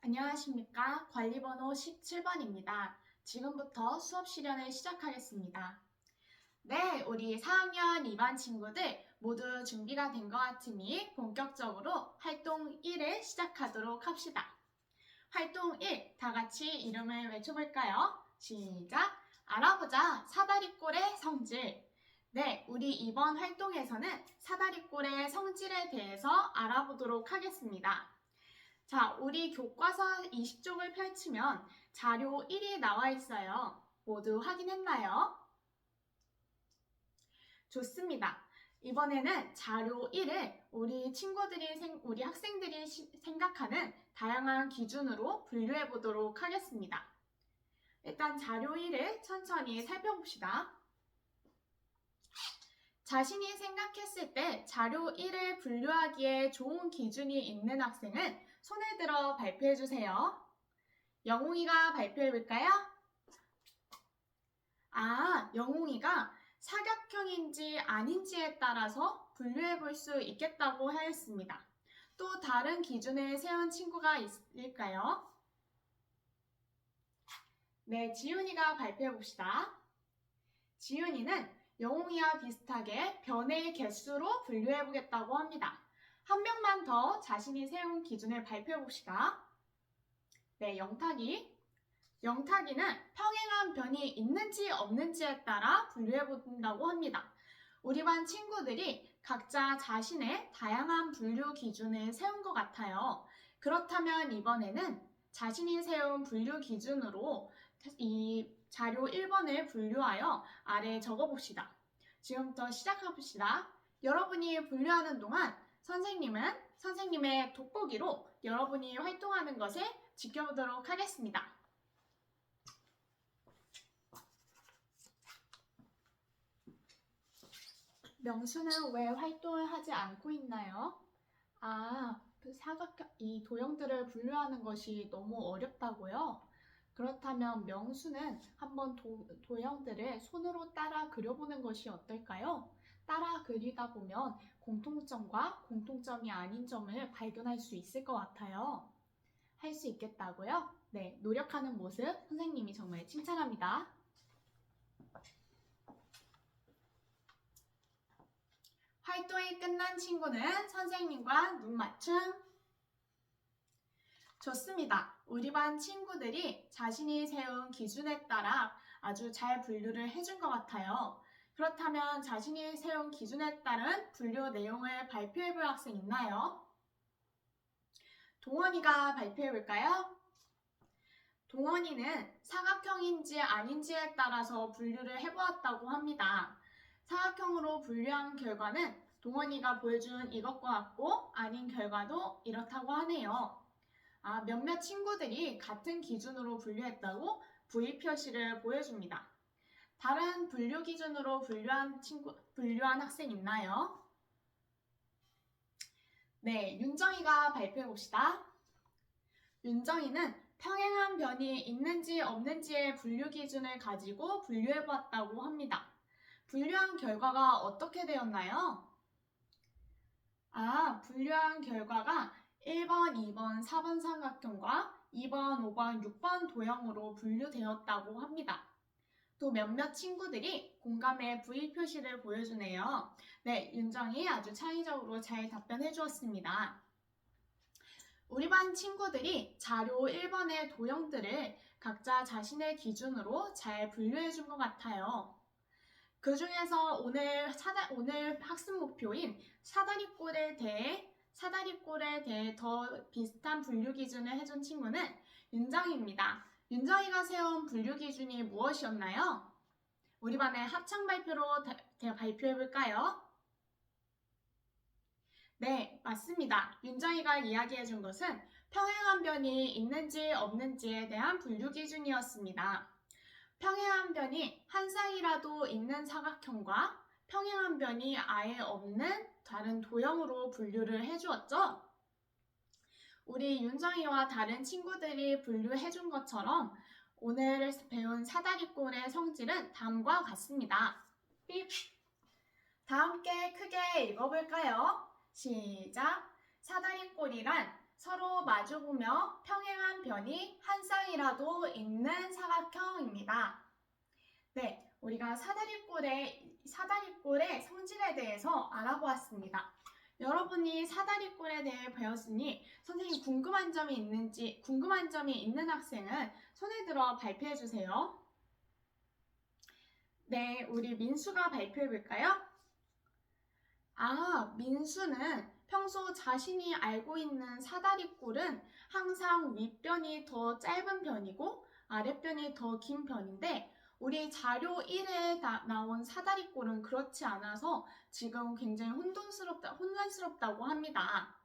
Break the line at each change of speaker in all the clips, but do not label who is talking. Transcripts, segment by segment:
안녕하십니까. 관리번호 17번입니다. 지금부터 수업 실연을 시작하겠습니다. 네, 우리 4학년 2반 친구들 모두 준비가 된 것 같으니 본격적으로 활동 1을 시작하도록 합시다. 활동 1, 다 같이 이름을 외쳐볼까요? 시작! 알아보자, 사다리꼴의 성질. 네, 우리 이번 활동에서는 사다리꼴의 성질에 대해서 알아보도록 하겠습니다. 자, 우리 교과서 20쪽을 펼치면 자료 1이 나와 있어요. 모두 확인했나요? 좋습니다. 이번에는 자료 1을 우리 학생들이 생각하는 다양한 기준으로 분류해 보도록 하겠습니다. 일단 자료 1을 천천히 살펴봅시다. 자신이 생각했을 때 자료 1을 분류하기에 좋은 기준이 있는 학생은 손을 들어 발표해 주세요. 영웅이가 발표해 볼까요? 영웅이가 사각형인지 아닌지에 따라서 분류해 볼 수 있겠다고 하였습니다. 또 다른 기준을 세운 친구가 있을까요? 네, 지훈이가 발표해 봅시다. 지훈이는 영웅이와 비슷하게 변의 개수로 분류해 보겠다고 합니다. 한 명만 더 자신이 세운 기준을 발표해 봅시다. 네, 영탁이. 영탁이는 평행한 변이 있는지 없는지에 따라 분류해 본다고 합니다. 우리 반 친구들이 각자 자신의 다양한 분류 기준을 세운 것 같아요. 그렇다면 이번에는 자신이 세운 분류 기준으로 이 자료 1번을 분류하여 아래에 적어봅시다. 지금부터 시작해봅시다. 여러분이 분류하는 동안 선생님은 선생님의 돋보기로 여러분이 활동하는 것을 지켜보도록 하겠습니다. 명수는 왜 활동을 하지 않고 있나요? 이 도형들을 분류하는 것이 너무 어렵다고요? 그렇다면 명수는 한번 도형들을 손으로 따라 그려보는 것이 어떨까요? 따라 그리다 보면 공통점과 공통점이 아닌 점을 발견할 수 있을 것 같아요. 할 수 있겠다고요? 네, 노력하는 모습 선생님이 정말 칭찬합니다. 활동이 끝난 친구는 선생님과 눈 맞춤. 좋습니다. 우리 반 친구들이 자신이 세운 기준에 따라 아주 잘 분류를 해준 것 같아요. 그렇다면 자신이 세운 기준에 따른 분류 내용을 발표해 볼 학생 있나요? 동원이가 발표해 볼까요? 동원이는 사각형인지 아닌지에 따라서 분류를 해보았다고 합니다. 사각형으로 분류한 결과는 동원이가 보여준 이것과 같고 아닌 결과도 이렇다고 하네요. 몇몇 친구들이 같은 기준으로 분류했다고 V 표시를 보여줍니다. 다른 분류 기준으로 분류한 학생 있나요? 네, 윤정이가 발표해 봅시다. 윤정이는 평행한 변이 있는지 없는지의 분류 기준을 가지고 분류해 보았다고 합니다. 분류한 결과가 어떻게 되었나요? 분류한 결과가 1번, 2번, 4번 삼각형과 2번, 5번, 6번 도형으로 분류되었다고 합니다. 또 몇몇 친구들이 공감의 V 표시를 보여주네요. 네, 윤정이 아주 창의적으로 잘 답변해 주었습니다. 우리 반 친구들이 자료 1번의 도형들을 각자 자신의 기준으로 잘 분류해 준 것 같아요. 그 중에서 오늘 학습 목표인 사다리꼴에 대해 더 비슷한 분류 기준을 해준 친구는 윤정이입니다. 윤정이가 세운 분류 기준이 무엇이었나요? 우리 반의 합창 발표로 발표해 볼까요? 네, 맞습니다. 윤정이가 이야기해 준 것은 평행한 변이 있는지 없는지에 대한 분류 기준이었습니다. 평행한 변이 한 쌍이라도 있는 사각형과 평행한 변이 아예 없는 다른 도형으로 분류를 해주었죠. 우리 윤정이와 다른 친구들이 분류해준 것처럼 오늘 배운 사다리꼴의 성질은 다음과 같습니다. 다 함께 크게 읽어볼까요? 시작! 사다리꼴이란 서로 마주보며 평행한 변이 한 쌍이라도 있는 사각형입니다. 네, 우리가 사다리꼴의 성질에 대해서 알아보았습니다. 여러분이 사다리꼴에 대해 배웠으니 선생님 궁금한 점이 있는 학생은 손에 들어 발표해 주세요. 네, 우리 민수가 발표해 볼까요? 민수는 평소 자신이 알고 있는 사다리꼴은 항상 윗변이 더 짧은 편이고 아랫변이 더 긴 편인데 우리 자료 1에 나온 사다리꼴은 그렇지 않아서 지금 굉장히 혼란스럽다고 합니다.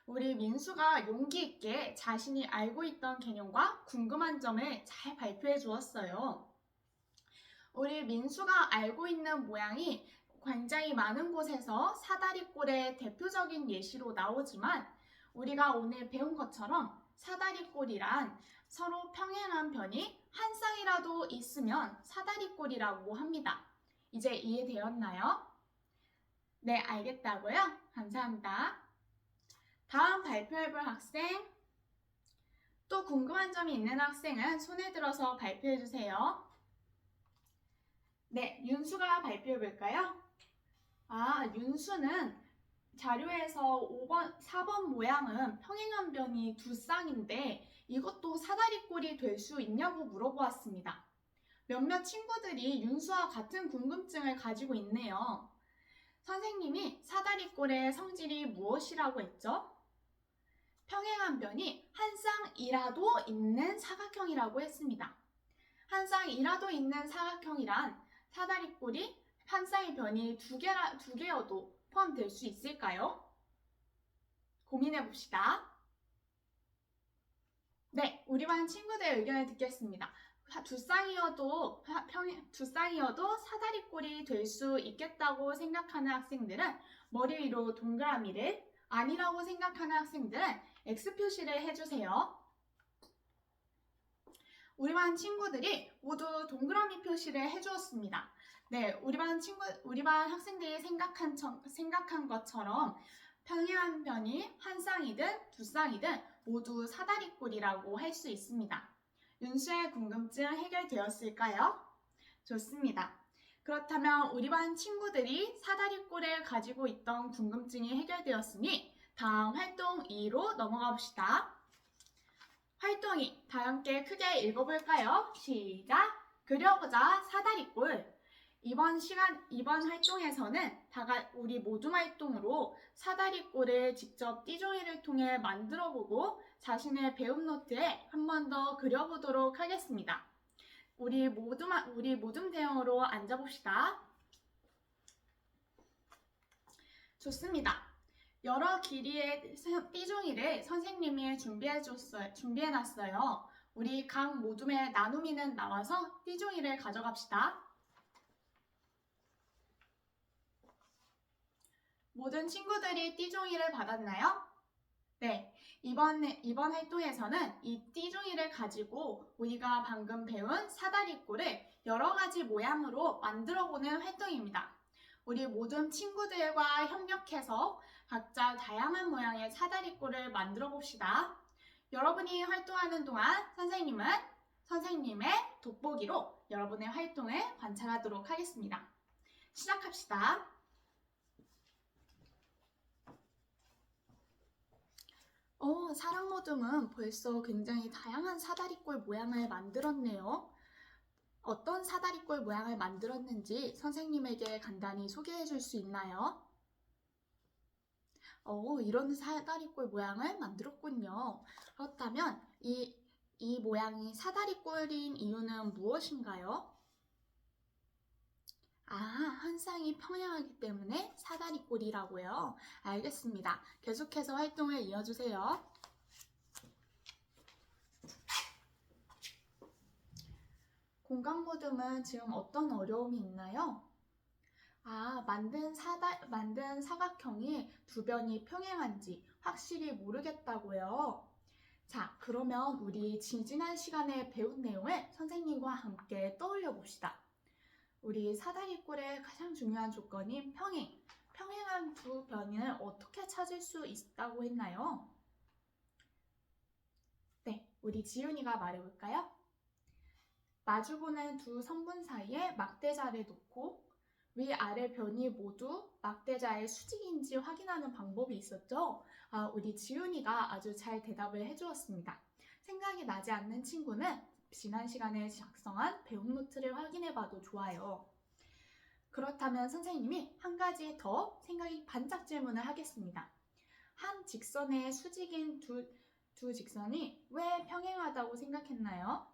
우리 민수가 용기 있게 자신이 알고 있던 개념과 궁금한 점을 잘 발표해 주었어요. 우리 민수가 알고 있는 모양이 굉장히 많은 곳에서 사다리꼴의 대표적인 예시로 나오지만 우리가 오늘 배운 것처럼 사다리꼴이란 서로 평행한 변이 한 쌍이라도 있으면 사다리꼴이라고 합니다. 이제 이해되었나요? 네, 알겠다고요? 감사합니다. 다음 발표해볼 학생, 또 궁금한 점이 있는 학생은 손에 들어서 발표해주세요. 네, 윤수가 발표해볼까요? 윤수는 자료에서 4번 모양은 평행한 변이 두 쌍인데 이것도 사다리꼴이 될 수 있냐고 물어보았습니다. 몇몇 친구들이 윤수와 같은 궁금증을 가지고 있네요. 선생님이 사다리꼴의 성질이 무엇이라고 했죠? 평행한 변이 한 쌍이라도 있는 사각형이라고 했습니다. 한 쌍이라도 있는 사각형이란 사다리꼴이 한 쌍의 변이 두 개여도 포함될 수 있을까요? 고민해 봅시다. 네, 우리 반 친구들의 의견을 듣겠습니다. 두 쌍이어도 사다리꼴이 될 수 있겠다고 생각하는 학생들은 머리 위로 동그라미를, 아니라고 생각하는 학생들은 X 표시를 해주세요. 우리 반 친구들이 모두 동그라미 표시를 해주었습니다. 네, 우리 반 학생들이 생각한 것처럼 평행한 변이 한 쌍이든 두 쌍이든 모두 사다리꼴이라고 할 수 있습니다. 윤수의 궁금증 해결되었을까요? 좋습니다. 그렇다면 우리 반 친구들이 사다리꼴을 가지고 있던 궁금증이 해결되었으니 다음 활동 2로 넘어가 봅시다. 활동 2, 다 함께 크게 읽어볼까요? 시작! 그려보자 사다리꼴. 이번 활동에서는 우리 모둠 활동으로 사다리꼴을 직접 띠종이를 통해 만들어보고 자신의 배움 노트에 한 번 더 그려보도록 하겠습니다. 우리 모둠 대형으로 앉아봅시다. 좋습니다. 여러 길이의 띠종이를 선생님이 준비해놨어요. 우리 각 모둠의 나눔이는 나와서 띠종이를 가져갑시다. 모든 친구들이 띠종이를 받았나요? 네, 이번 활동에서는 이 띠종이를 가지고 우리가 방금 배운 사다리꼴을 여러 가지 모양으로 만들어보는 활동입니다. 우리 모든 친구들과 협력해서 각자 다양한 모양의 사다리꼴을 만들어 봅시다. 여러분이 활동하는 동안 선생님은 선생님의 돋보기로 여러분의 활동을 관찰하도록 하겠습니다. 시작합시다. 사랑 모둠은 벌써 굉장히 다양한 사다리꼴 모양을 만들었네요. 어떤 사다리꼴 모양을 만들었는지 선생님에게 간단히 소개해 줄 수 있나요? 이런 사다리꼴 모양을 만들었군요. 그렇다면 이 모양이 사다리꼴인 이유는 무엇인가요? 한 쌍이 평행하기 때문에 사다리꼴이라고요. 알겠습니다. 계속해서 활동을 이어주세요. 공간 모둠은 지금 어떤 어려움이 있나요? 만든 사각형이 두 변이 평행한지 확실히 모르겠다고요. 자, 그러면 우리 지난 시간에 배운 내용을 선생님과 함께 떠올려 봅시다. 우리 사다리꼴의 가장 중요한 조건인 평행한 두 변을 어떻게 찾을 수 있다고 했나요? 우리 지윤이가 말해볼까요? 마주보는 두 선분 사이에 막대자를 놓고 위아래 변이 모두 막대자의 수직인지 확인하는 방법이 있었죠? 우리 지윤이가 아주 잘 대답을 해주었습니다. 생각이 나지 않는 친구는 지난 시간에 작성한 배움 노트를 확인해봐도 좋아요. 그렇다면 선생님이 한 가지 더 생각이 반짝 질문을 하겠습니다. 한 직선의 수직인 두 직선이 왜 평행하다고 생각했나요?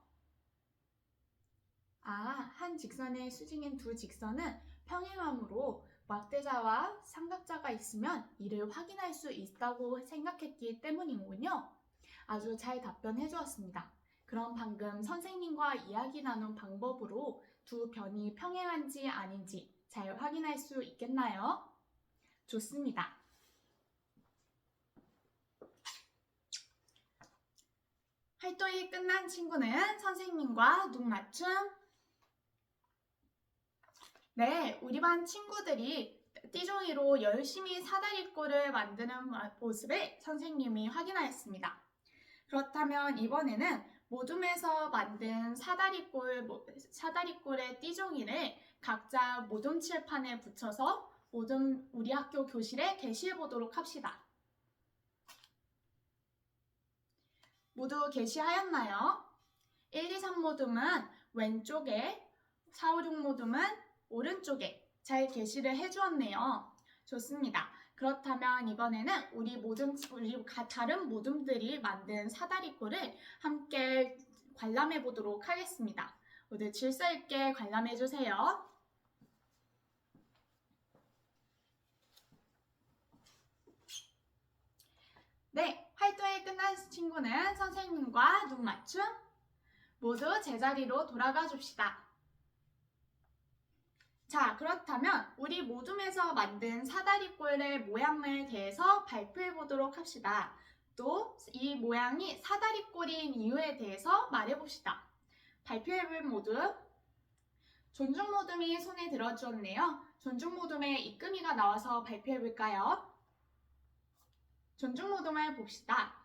한 직선의 수직인 두 직선은 평행함으로 막대자와 삼각자가 있으면 이를 확인할 수 있다고 생각했기 때문이군요. 아주 잘 답변해 주었습니다. 그럼 방금 선생님과 이야기 나눈 방법으로 두 변이 평행한지 아닌지 잘 확인할 수 있겠나요? 좋습니다. 활동이 끝난 친구는 선생님과 눈 맞춤. 네, 우리 반 친구들이 띠종이로 열심히 사다리꼴을 만드는 모습을 선생님이 확인하였습니다. 그렇다면 이번에는 모둠에서 만든 사다리꼴의 띠종이를 각자 모둠 칠판에 붙여서 우리 학교 교실에 게시해 보도록 합시다. 모두 게시하였나요? 1, 2, 3 모둠은 왼쪽에, 4, 5, 6 모둠은 오른쪽에 잘 게시를 해주었네요. 좋습니다. 그렇다면 이번에는 우리 다른 모둠들이 만든 사다리꼴을 함께 관람해 보도록 하겠습니다. 모두 질서 있게 관람해 주세요. 네, 활동이 끝난 친구는 선생님과 눈 맞춤. 모두 제자리로 돌아가 줍시다. 자, 그렇다면 우리 모둠에서 만든 사다리꼴의 모양에 대해서 발표해 보도록 합시다. 또 이 모양이 사다리꼴인 이유에 대해서 말해 봅시다. 발표해 볼 모둠. 존중 모둠이 손에 들어주었네요. 존중 모둠의 이금희가 나와서 발표해 볼까요? 존중 모둠을 봅시다.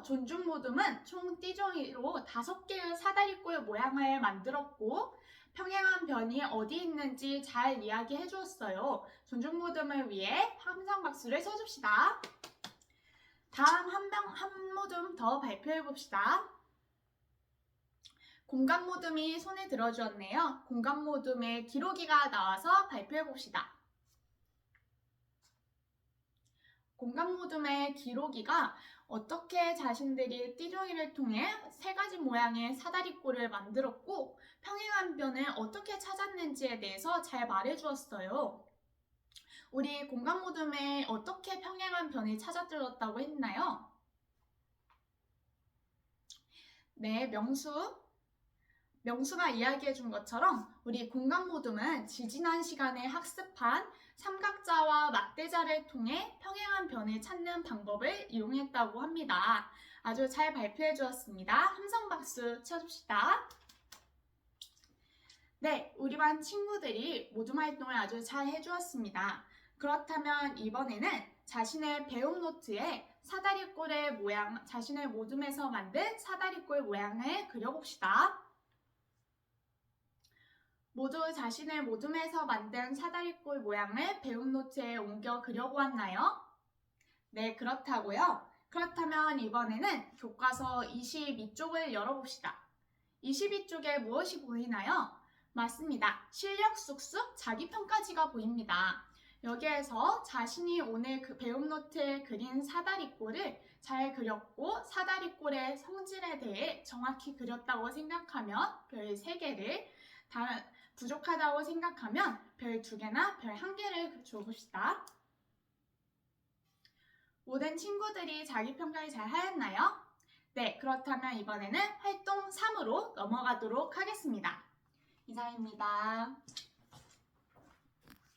존중 모둠은 총 띠종이로 5개의 사다리꼴 모양을 만들었고 평행한 변이 어디 있는지 잘 이야기해 주었어요. 존중 모둠을 위해 함성 박수를 쳐줍시다. 다음 한 모둠 더 발표해 봅시다. 공간 모둠이 손에 들어주었네요. 공간 모둠의 기록이가 나와서 발표해 봅시다. 공간 모둠의 기록이가 어떻게 자신들이 띠종이를 통해 3가지 모양의 사다리꼴을 만들었고 평행한 변을 어떻게 찾았는지에 대해서 잘 말해주었어요. 우리 공간 모둠에 어떻게 평행한 변을 찾아들었다고 했나요? 네, 명수가 이야기해준 것처럼 우리 공간 모둠은 지지난 시간에 학습한 삼각자와 막대자를 통해 평행한 변을 찾는 방법을 이용했다고 합니다. 아주 잘 발표해 주었습니다. 함성 박수 쳐줍시다. 네, 우리 반 친구들이 모둠 활동을 아주 잘 해주었습니다. 그렇다면 이번에는 자신의 배움 노트에 사다리꼴의 모양, 자신의 모둠에서 만든 사다리꼴 모양을 그려봅시다. 모두 자신의 모둠에서 만든 사다리꼴 모양을 배움 노트에 옮겨 그려보았나요? 네, 그렇다고요. 그렇다면 이번에는 교과서 22쪽을 열어봅시다. 22쪽에 무엇이 보이나요? 맞습니다. 실력 쑥쑥 자기평가지가 보입니다. 여기에서 자신이 오늘 그 배움 노트에 그린 사다리꼴을 잘 그렸고 사다리꼴의 성질에 대해 정확히 그렸다고 생각하면 별 3개를, 부족하다고 생각하면 별 2개나 별 1개를 줘봅시다. 모든 친구들이 자기평가를 잘 하였나요? 네, 그렇다면 이번에는 활동 3으로 넘어가도록 하겠습니다. 이상입니다.